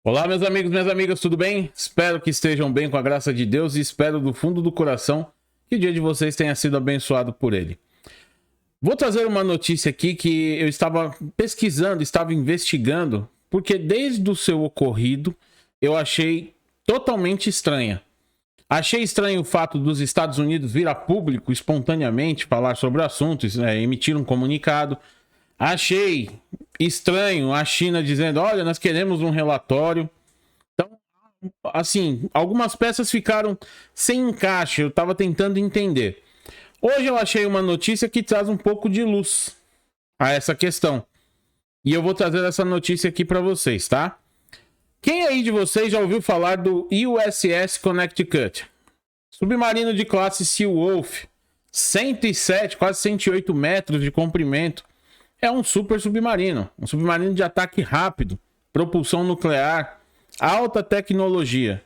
Olá, meus amigos, minhas amigas, tudo bem? Espero que estejam bem com a graça de Deus e espero do fundo do coração que o dia de vocês tenha sido abençoado por Ele. Vou trazer uma notícia aqui que eu estava pesquisando, estava investigando, porque desde o seu ocorrido eu achei totalmente estranha. Achei estranho o fato dos Estados Unidos vir a público espontaneamente falar sobre o assunto, emitir um comunicado. Achei estranho a China dizendo, olha, nós queremos um relatório. Então, assim, algumas peças ficaram sem encaixe, eu estava tentando entender. Hoje eu achei uma notícia que traz um pouco de luz a essa questão. E eu vou trazer essa notícia aqui para vocês, tá? Quem aí de vocês já ouviu falar do USS Connecticut? Submarino de classe Seawolf, 107, quase 108 metros de comprimento. É um super submarino, um submarino de ataque rápido, propulsão nuclear, alta tecnologia.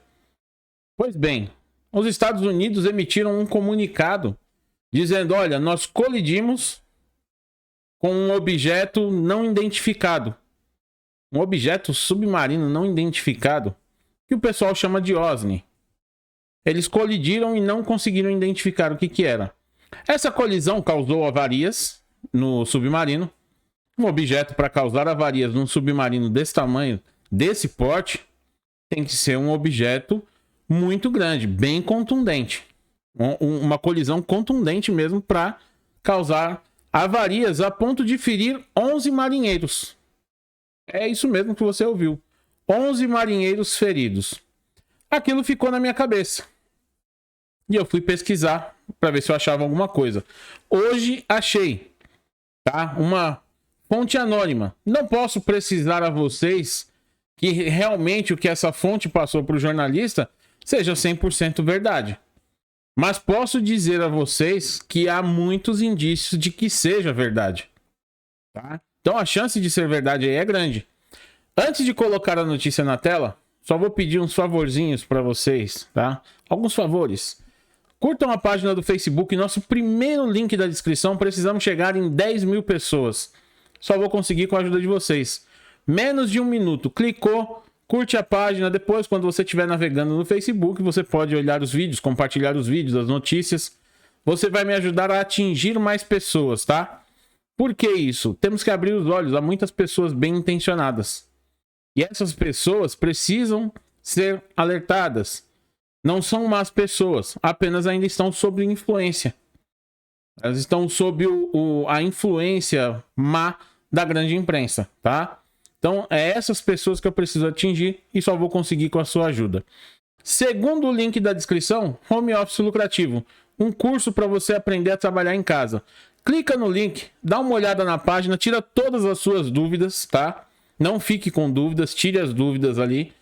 Pois bem, os Estados Unidos emitiram um comunicado dizendo, olha, nós colidimos com um objeto não identificado. Um objeto submarino não identificado, que o pessoal chama de OSNI. Eles colidiram e não conseguiram identificar o que era. Essa colisão causou avarias no submarino. Um objeto para causar avarias num submarino desse tamanho, desse porte, tem que ser um objeto muito grande, bem contundente. Uma colisão contundente mesmo para causar avarias a ponto de ferir 11 marinheiros. É isso mesmo que você ouviu. 11 marinheiros feridos. Aquilo ficou na minha cabeça. E eu fui pesquisar para ver se eu achava alguma coisa. Hoje achei, tá? Uma fonte anônima. Não posso precisar a vocês que realmente o que essa fonte passou para o jornalista seja 100% verdade. Mas posso dizer a vocês que há muitos indícios de que seja verdade. Tá? Então a chance de ser verdade aí é grande. Antes de colocar a notícia na tela, só vou pedir uns favorzinhos para vocês, tá? Alguns favores. Curtam a página do Facebook, nosso primeiro link da descrição. Precisamos chegar em 10 mil pessoas. Só vou conseguir com a ajuda de vocês. Menos de um minuto. Clicou, curte a página. Depois, quando você estiver navegando no Facebook, você pode olhar os vídeos, compartilhar os vídeos, as notícias. Você vai me ajudar a atingir mais pessoas, tá? Por que isso? Temos que abrir os olhos a muitas pessoas bem intencionadas. E essas pessoas precisam ser alertadas. Não são más pessoas, apenas ainda estão sob influência. Elas estão sob a influência má da grande imprensa, tá? Então, é essas pessoas que eu preciso atingir e só vou conseguir com a sua ajuda. Segundo o link da descrição, Home Office Lucrativo. Um curso para você aprender a trabalhar em casa. Clica no link, dá uma olhada na página, tira todas as suas dúvidas, tá? Não fique com dúvidas, tire as dúvidas ali.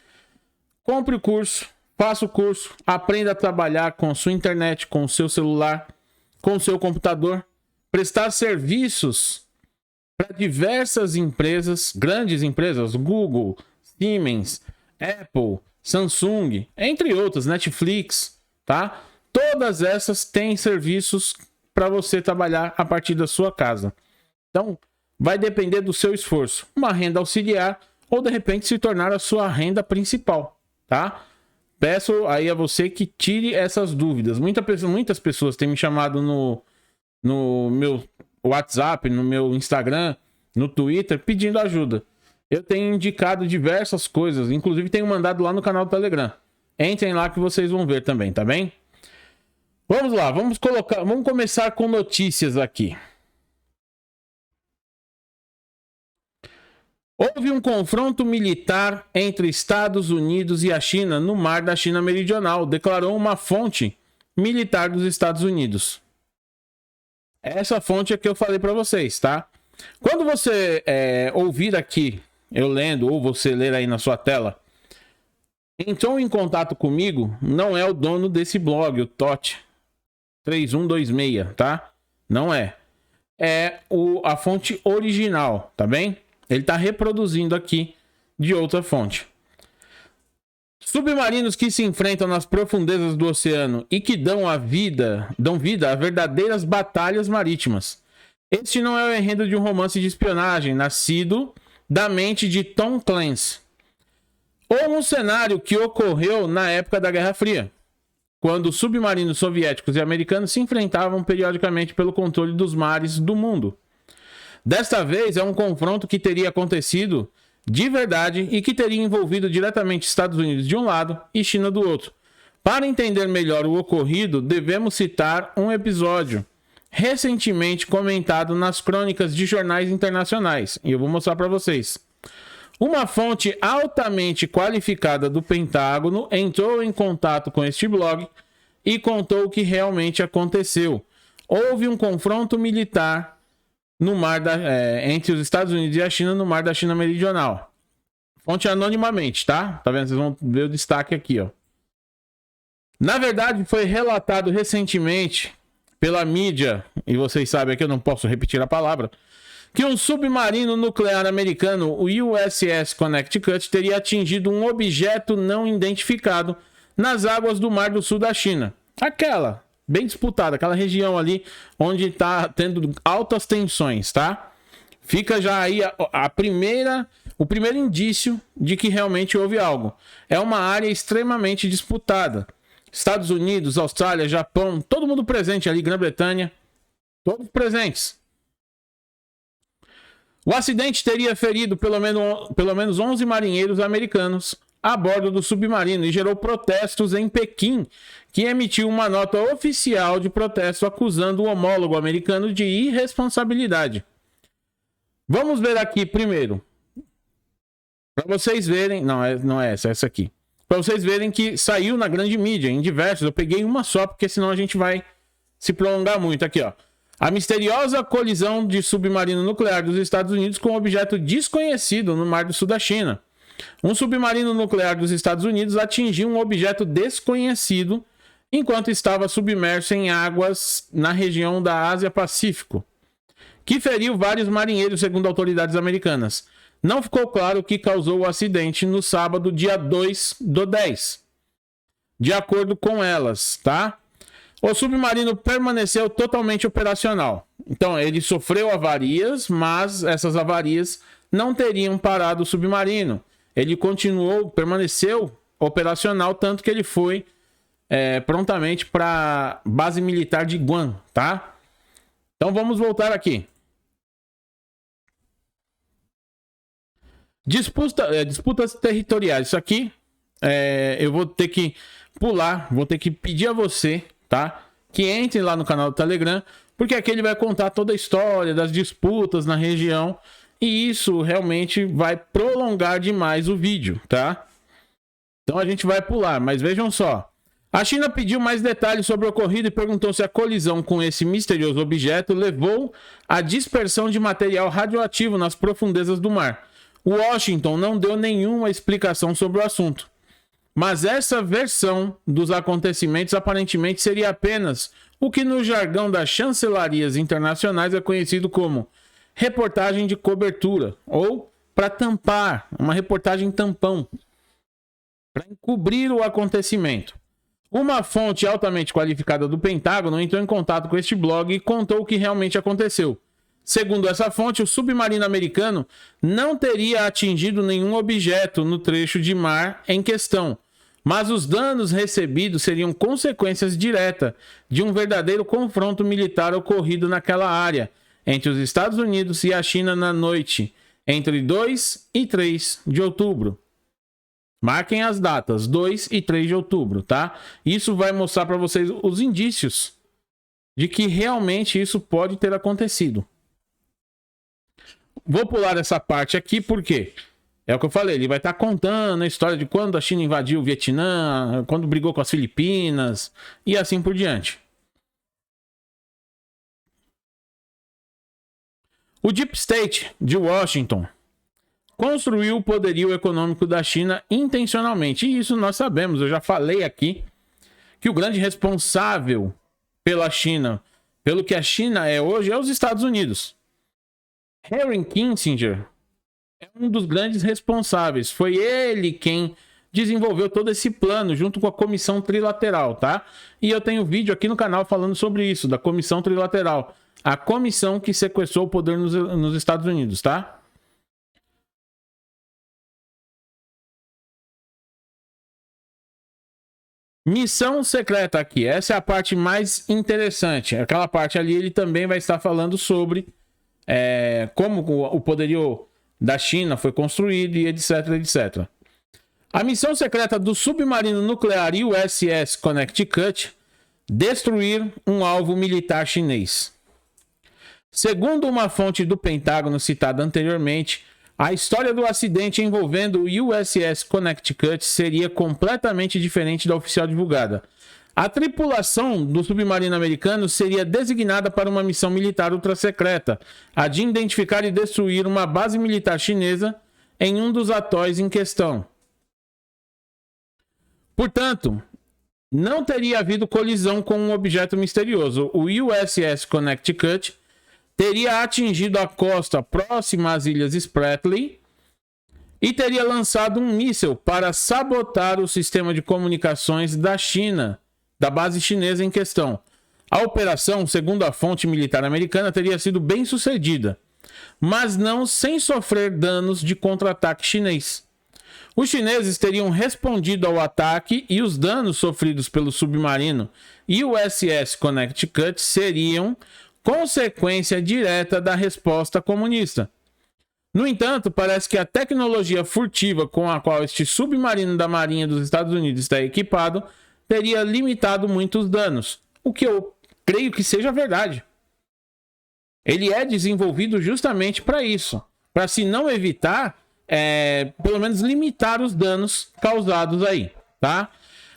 Compre o curso, faça o curso, aprenda a trabalhar com a sua internet, com o seu celular, com o seu computador, prestar serviços para diversas empresas, grandes empresas, Google, Siemens, Apple, Samsung, entre outras, Netflix, tá? Todas essas têm serviços para você trabalhar a partir da sua casa. Então, vai depender do seu esforço. Uma renda auxiliar ou, de repente, se tornar a sua renda principal, tá? Peço aí a você que tire essas dúvidas. Muitas pessoas têm me chamado no meu WhatsApp, no meu Instagram, no Twitter, pedindo ajuda. Eu tenho indicado diversas coisas, inclusive tenho mandado lá no canal do Telegram. Entrem lá que vocês vão ver também, tá bem? Vamos lá, vamos começar com notícias aqui. Houve um confronto militar entre Estados Unidos e a China no mar da China Meridional, declarou uma fonte militar dos Estados Unidos. Essa fonte é que eu falei para vocês, tá? Quando você ouvir aqui, eu lendo, ou você ler aí na sua tela, entrou em contato comigo, não é o dono desse blog, o Totti 3126, tá? Não é. É a fonte original, tá bem? Ele está reproduzindo aqui de outra fonte. Submarinos que se enfrentam nas profundezas do oceano e que dão vida a verdadeiras batalhas marítimas. Este não é o enredo de um romance de espionagem nascido da mente de Tom Clancy. Ou um cenário que ocorreu na época da Guerra Fria, quando submarinos soviéticos e americanos se enfrentavam periodicamente pelo controle dos mares do mundo. Desta vez é um confronto que teria acontecido de verdade e que teria envolvido diretamente Estados Unidos de um lado e China do outro. Para entender melhor o ocorrido, devemos citar um episódio recentemente comentado nas crônicas de jornais internacionais, e eu vou mostrar para vocês. Uma fonte altamente qualificada do Pentágono entrou em contato com este blog e contou o que realmente aconteceu. Houve um confronto militar no mar entre os Estados Unidos e a China no mar da China Meridional. Fonte anonimamente, tá? Tá vendo? Vocês vão ver o destaque aqui, ó. Na verdade, foi relatado recentemente pela mídia, e vocês sabem que eu não posso repetir a palavra, que um submarino nuclear americano, o USS Connecticut, teria atingido um objeto não identificado nas águas do Mar do Sul da China. Aquela, bem disputada, aquela região ali onde está tendo altas tensões, tá? Fica já aí o primeiro indício de que realmente houve algo. É uma área extremamente disputada. Estados Unidos, Austrália, Japão, todo mundo presente ali, Grã-Bretanha, todos presentes. O acidente teria ferido pelo menos 11 marinheiros americanos a bordo do submarino e gerou protestos em Pequim, que emitiu uma nota oficial de protesto acusando o homólogo americano de irresponsabilidade. Vamos ver aqui primeiro, para vocês verem, não é essa aqui. Para vocês verem que saiu na grande mídia, em diversos. Eu peguei uma só, porque senão a gente vai se prolongar muito. Aqui, ó. A misteriosa colisão de submarino nuclear dos Estados Unidos com um objeto desconhecido no Mar do Sul da China. Um submarino nuclear dos Estados Unidos atingiu um objeto desconhecido enquanto estava submerso em águas na região da Ásia-Pacífico, que feriu vários marinheiros, segundo autoridades americanas. Não ficou claro o que causou o acidente no sábado, dia 2/10. De acordo com elas, tá? O submarino permaneceu totalmente operacional. Então, ele sofreu avarias, mas essas avarias não teriam parado o submarino. Ele permaneceu operacional, tanto que ele foi prontamente para a base militar de Guam, tá? Então, vamos voltar aqui. Disputas territoriais. Isso aqui eu vou ter que pular, vou ter que pedir a você, tá? Que entre lá no canal do Telegram, porque aqui ele vai contar toda a história das disputas na região e isso realmente vai prolongar demais o vídeo, tá? Então a gente vai pular, mas vejam só. A China pediu mais detalhes sobre o ocorrido e perguntou se a colisão com esse misterioso objeto levou à dispersão de material radioativo nas profundezas do mar. Washington não deu nenhuma explicação sobre o assunto. Mas essa versão dos acontecimentos aparentemente seria apenas o que no jargão das chancelarias internacionais é conhecido como reportagem de cobertura, ou para tampar, uma reportagem tampão, para encobrir o acontecimento. Uma fonte altamente qualificada do Pentágono entrou em contato com este blog e contou o que realmente aconteceu. Segundo essa fonte, o submarino americano não teria atingido nenhum objeto no trecho de mar em questão, mas os danos recebidos seriam consequências diretas de um verdadeiro confronto militar ocorrido naquela área entre os Estados Unidos e a China na noite entre 2 e 3 de outubro. Marquem as datas, 2 e 3 de outubro, tá? Isso vai mostrar para vocês os indícios de que realmente isso pode ter acontecido. Vou pular essa parte aqui porque é o que eu falei, ele vai estar contando a história de quando a China invadiu o Vietnã, quando brigou com as Filipinas e assim por diante. O Deep State de Washington construiu o poderio econômico da China intencionalmente. E isso nós sabemos, eu já falei aqui, que o grande responsável pela China, pelo que a China é hoje, é os Estados Unidos. Henry Kissinger é um dos grandes responsáveis. Foi ele quem desenvolveu todo esse plano junto com a Comissão Trilateral, tá? E eu tenho vídeo aqui no canal falando sobre isso, da Comissão Trilateral. A comissão que sequestrou o poder nos Estados Unidos, tá? Missão secreta aqui. Essa é a parte mais interessante. Aquela parte ali ele também vai estar falando sobre como o poderio da China foi construído e etc, etc. A missão secreta do submarino nuclear USS Connecticut destruir um alvo militar chinês. Segundo uma fonte do Pentágono citada anteriormente, a história do acidente envolvendo o USS Connecticut seria completamente diferente da oficial divulgada. A tripulação do submarino americano seria designada para uma missão militar ultrasecreta, a de identificar e destruir uma base militar chinesa em um dos atóis em questão. Portanto, não teria havido colisão com um objeto misterioso. O USS Connecticut teria atingido a costa próxima às ilhas Spratly e teria lançado um míssil para sabotar o sistema de comunicações da China, da base chinesa em questão. A operação, segundo a fonte militar americana, teria sido bem sucedida, mas não sem sofrer danos de contra-ataque chinês. Os chineses teriam respondido ao ataque e os danos sofridos pelo submarino USS Connecticut seriam consequência direta da resposta comunista. No entanto, parece que a tecnologia furtiva com a qual este submarino da Marinha dos Estados Unidos está equipado teria limitado muitos danos, o que eu creio que seja verdade. Ele é desenvolvido justamente para isso, para se não evitar, pelo menos limitar os danos causados aí, tá?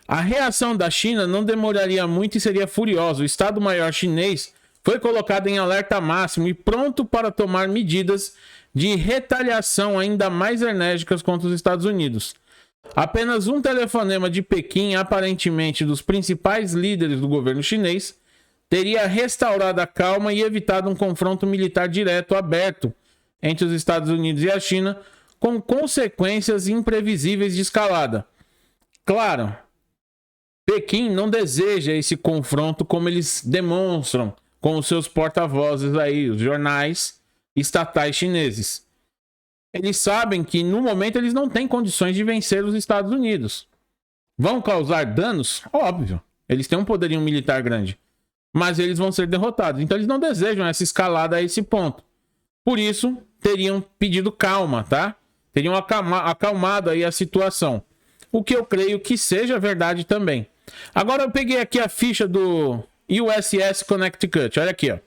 A reação da China não demoraria muito e seria furiosa. O Estado-Maior chinês foi colocado em alerta máximo e pronto para tomar medidas de retaliação ainda mais enérgicas contra os Estados Unidos. Apenas um telefonema de Pequim, aparentemente dos principais líderes do governo chinês, teria restaurado a calma e evitado um confronto militar direto aberto entre os Estados Unidos e a China, com consequências imprevisíveis de escalada. Claro, Pequim não deseja esse confronto como eles demonstram com os seus porta-vozes aí, os jornais estatais chineses. Eles sabem que no momento eles não têm condições de vencer os Estados Unidos. Vão causar danos? Óbvio. Eles têm um poderio militar grande. Mas eles vão ser derrotados. Então eles não desejam essa escalada a esse ponto. Por isso, teriam pedido calma, tá? Teriam acalmado aí a situação. O que eu creio que seja verdade também. Agora eu peguei aqui a ficha do USS Connecticut. Olha aqui, ó.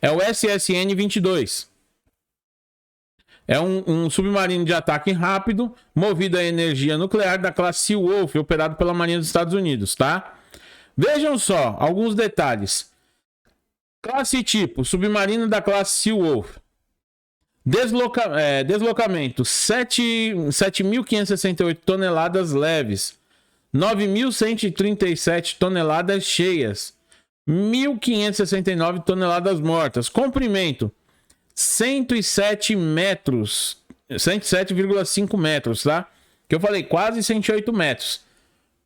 É o SSN-22. É um submarino de ataque rápido, movido a energia nuclear da classe Seawolf, operado pela Marinha dos Estados Unidos, tá? Vejam só, alguns detalhes. Classe tipo, submarino da classe Seawolf. Deslocamento, 7.568 toneladas leves. 9.137 toneladas cheias. 1.569 toneladas mortas. Comprimento, 107 metros. 107,5 metros, tá? Que eu falei, quase 108 metros.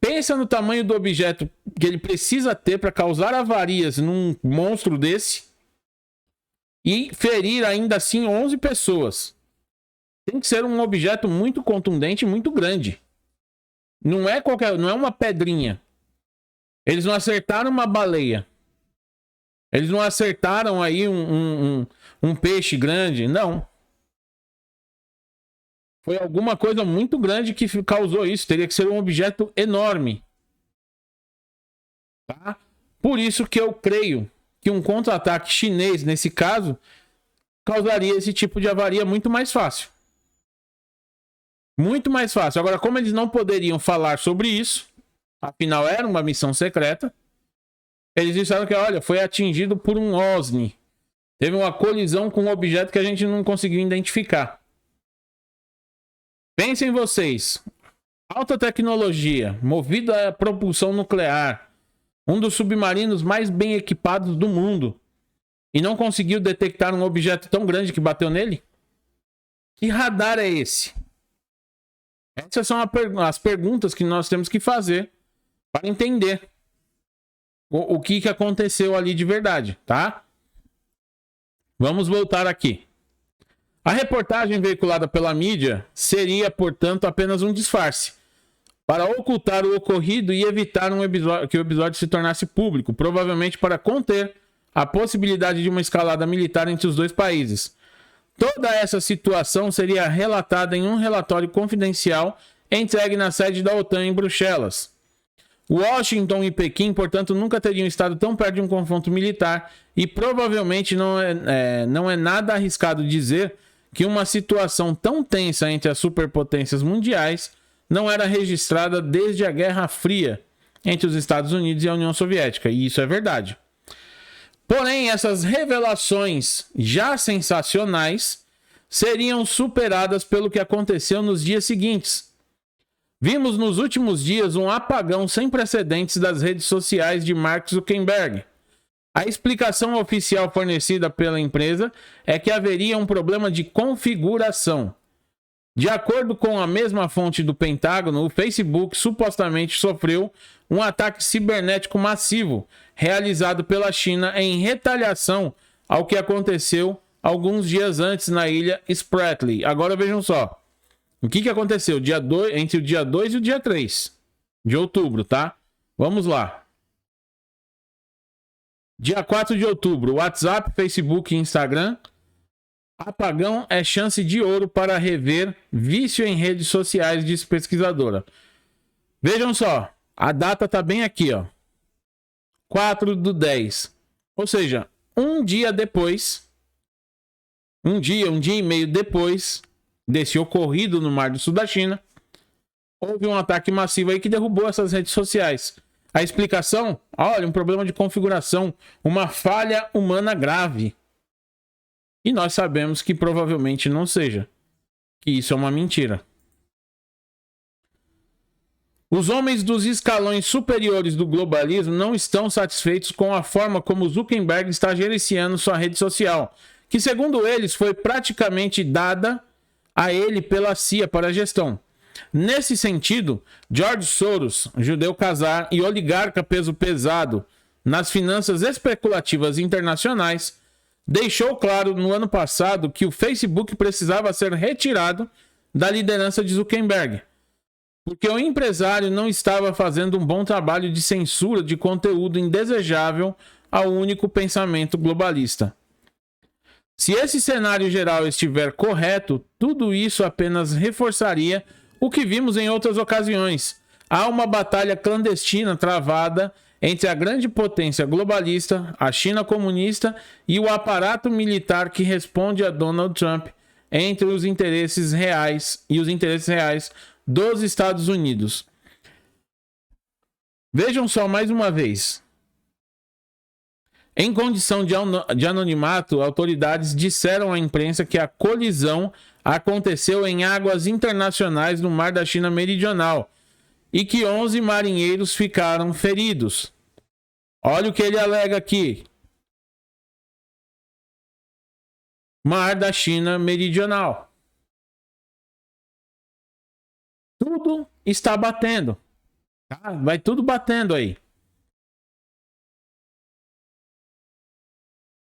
Pensa no tamanho do objeto que ele precisa ter para causar avarias num monstro desse e ferir ainda assim 11 pessoas. Tem que ser um objeto muito contundente e muito grande. Não é uma pedrinha. Eles não acertaram uma baleia. Eles não acertaram aí um peixe grande, não. Foi alguma coisa muito grande que causou isso. Teria que ser um objeto enorme. Tá? Por isso que eu creio que um contra-ataque chinês, nesse caso, causaria esse tipo de avaria muito mais fácil. Muito mais fácil. Agora, como eles não poderiam falar sobre isso, afinal era uma missão secreta, eles disseram que, olha, foi atingido por um OSNI. Teve uma colisão com um objeto que a gente não conseguiu identificar. Pensem vocês, alta tecnologia, movida a propulsão nuclear, um dos submarinos mais bem equipados do mundo, e não conseguiu detectar um objeto tão grande que bateu nele? Que radar é esse? Essas são as perguntas que nós temos que fazer para entender o que aconteceu ali de verdade, tá? Vamos voltar aqui. A reportagem veiculada pela mídia seria, portanto, apenas um disfarce para ocultar o ocorrido e evitar que o episódio se tornasse público, provavelmente para conter a possibilidade de uma escalada militar entre os dois países. Toda essa situação seria relatada em um relatório confidencial entregue na sede da OTAN em Bruxelas. Washington e Pequim, portanto, nunca teriam estado tão perto de um confronto militar e provavelmente não é nada arriscado dizer que uma situação tão tensa entre as superpotências mundiais não era registrada desde a Guerra Fria entre os Estados Unidos e a União Soviética, e isso é verdade. Porém, essas revelações já sensacionais seriam superadas pelo que aconteceu nos dias seguintes. Vimos nos últimos dias um apagão sem precedentes das redes sociais de Mark Zuckerberg. A explicação oficial fornecida pela empresa é que haveria um problema de configuração. De acordo com a mesma fonte do Pentágono, o Facebook supostamente sofreu um ataque cibernético massivo realizado pela China em retaliação ao que aconteceu alguns dias antes na ilha Spratly. Agora vejam só. O que aconteceu entre o dia 2 e o dia 3 de outubro, tá? Vamos lá. Dia 4 de outubro, WhatsApp, Facebook e Instagram. Apagão é chance de ouro para rever vício em redes sociais, diz pesquisadora. Vejam só, a data tá bem aqui, ó. 4/10. Ou seja, um dia depois, um dia e meio depois desse ocorrido no Mar do Sul da China, houve um ataque massivo aí que derrubou essas redes sociais. A explicação? Olha, um problema de configuração, uma falha humana grave. E nós sabemos que provavelmente não seja, que isso é uma mentira. Os homens dos escalões superiores do globalismo não estão satisfeitos com a forma como Zuckerberg está gerenciando sua rede social, que segundo eles foi praticamente dada a ele pela CIA para a gestão. Nesse sentido, George Soros, judeu casar e oligarca peso pesado nas finanças especulativas internacionais, deixou claro no ano passado que o Facebook precisava ser retirado da liderança de Zuckerberg, porque o empresário não estava fazendo um bom trabalho de censura de conteúdo indesejável ao único pensamento globalista. Se esse cenário geral estiver correto, tudo isso apenas reforçaria o que vimos em outras ocasiões. Há uma batalha clandestina travada entre a grande potência globalista, a China comunista e o aparato militar que responde a Donald Trump entre os interesses reais dos Estados Unidos. Vejam só mais uma vez. Em condição de anonimato, autoridades disseram à imprensa que a colisão aconteceu em águas internacionais no Mar da China Meridional e que 11 marinheiros ficaram feridos. Olha o que ele alega aqui. Mar da China Meridional. Tudo está batendo. Tá? Vai tudo batendo aí.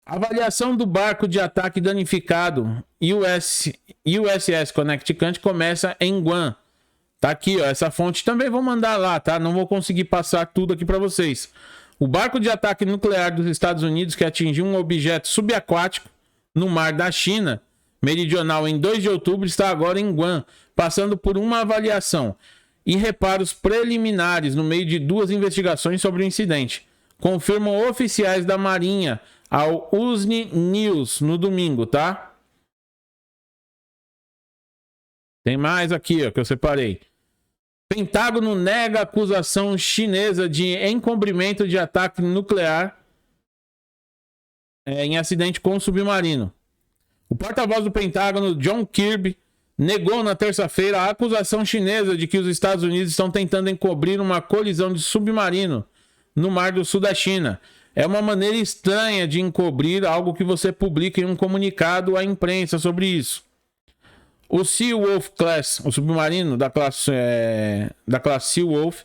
Avaliação do barco de ataque danificado USS Connecticut começa em Guam. Tá aqui, ó, essa fonte também vou mandar lá, tá? Não vou conseguir passar tudo aqui para vocês. O barco de ataque nuclear dos Estados Unidos que atingiu um objeto subaquático no mar da China Meridional em 2 de outubro está agora em Guam, passando por uma avaliação e reparos preliminares no meio de 2 investigações sobre o incidente. Confirmam oficiais da Marinha ao USNI News no domingo, tá? Tem mais aqui, ó, que eu separei. Pentágono nega a acusação chinesa de encobrimento de ataque nuclear em acidente com submarino. O porta-voz do Pentágono, John Kirby, negou na terça-feira a acusação chinesa de que os Estados Unidos estão tentando encobrir uma colisão de submarino no Mar do Sul da China. É uma maneira estranha de encobrir algo que você publica em um comunicado à imprensa sobre isso. O Seawolf Class, o submarino da classe Seawolf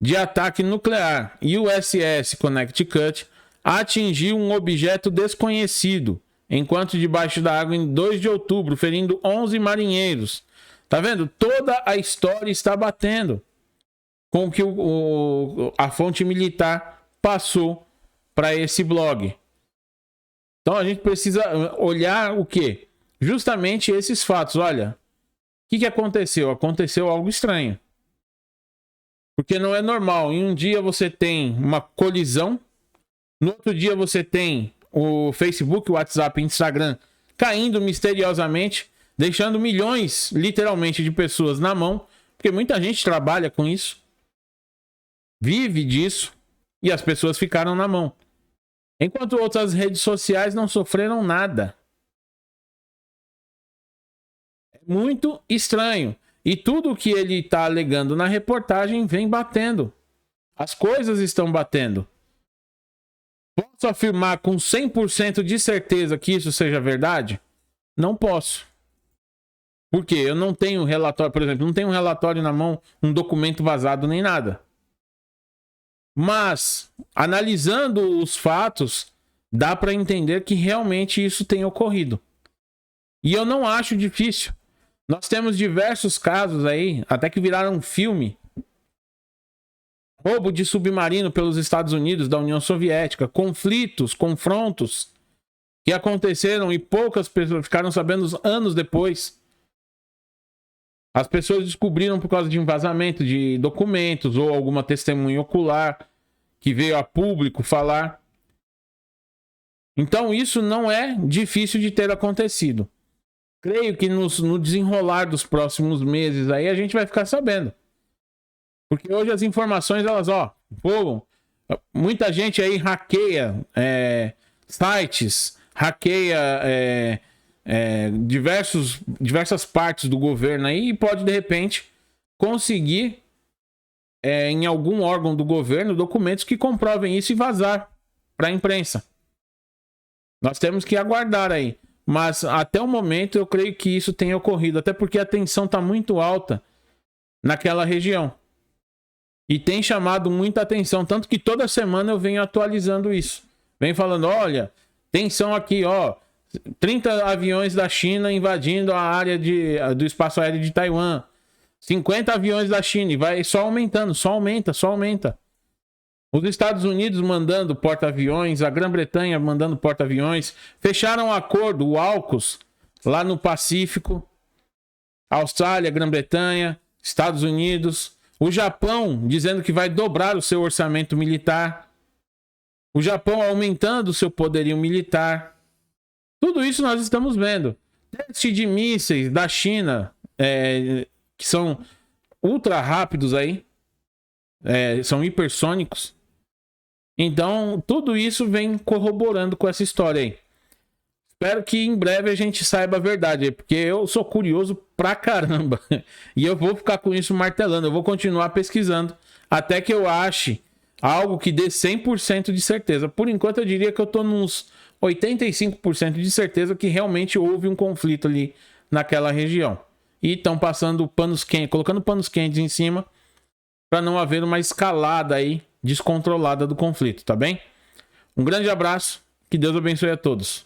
de ataque nuclear USS Connecticut, atingiu um objeto desconhecido enquanto debaixo da água em 2 de outubro, ferindo 11 marinheiros. Tá vendo? Toda a história está batendo. com o que a fonte militar passou para esse blog. Então a gente precisa olhar o quê? Justamente esses fatos. Olha, o que aconteceu? Aconteceu algo estranho. Porque não é normal. Em um dia você tem uma colisão, no outro dia você tem o Facebook, o WhatsApp, o Instagram caindo misteriosamente, deixando milhões, literalmente, de pessoas na mão, porque muita gente trabalha com isso, vive disso, e as pessoas ficaram na mão. Enquanto outras redes sociais não sofreram nada. É muito estranho. E tudo que ele está alegando na reportagem vem batendo. As coisas estão batendo. Posso afirmar com 100% de certeza que isso seja verdade? Não posso. Por quê? Eu não tenho relatório, por exemplo, não tenho um relatório na mão, um documento vazado nem nada. Mas, analisando os fatos, dá para entender que realmente isso tem ocorrido. E eu não acho difícil. Nós temos diversos casos aí, até que viraram um filme. Roubo de submarino pelos Estados Unidos, da União Soviética. Conflitos, confrontos que aconteceram e poucas pessoas ficaram sabendo anos depois. As pessoas descobriram por causa de um vazamento de documentos ou alguma testemunha ocular que veio a público falar. Então isso não é difícil de ter acontecido. Creio que no desenrolar dos próximos meses aí a gente vai ficar sabendo. Porque hoje as informações, elas, muita gente aí hackeia sites, hackeia diversas partes do governo aí e pode, de repente, conseguir em algum órgão do governo documentos que comprovem isso e vazar para a imprensa. Nós temos que aguardar aí. Mas até o momento eu creio que isso tenha ocorrido, até porque a tensão está muito alta naquela região. E tem chamado muita atenção, tanto que toda semana eu venho atualizando isso. Venho falando, olha, tensão aqui, 30 aviões da China invadindo a área do espaço aéreo de Taiwan. 50 aviões da China, e vai só aumentando, só aumenta. Os Estados Unidos mandando porta-aviões, a Grã-Bretanha mandando porta-aviões. Fecharam um acordo, o AUKUS, lá no Pacífico. Austrália, Grã-Bretanha, Estados Unidos. O Japão dizendo que vai dobrar o seu orçamento militar. O Japão aumentando o seu poderio militar. Tudo isso nós estamos vendo. Teste de mísseis da China, que são ultra rápidos aí. São hipersônicos. Então, tudo isso vem corroborando com essa história aí. Espero que em breve a gente saiba a verdade, porque eu sou curioso pra caramba. E eu vou ficar com isso martelando, eu vou continuar pesquisando até que eu ache algo que dê 100% de certeza. Por enquanto eu diria que eu tô nos 85% de certeza que realmente houve um conflito ali naquela região. E estão passando panos quentes, colocando panos quentes em cima para não haver uma escalada aí descontrolada do conflito, tá bem? Um grande abraço, que Deus abençoe a todos.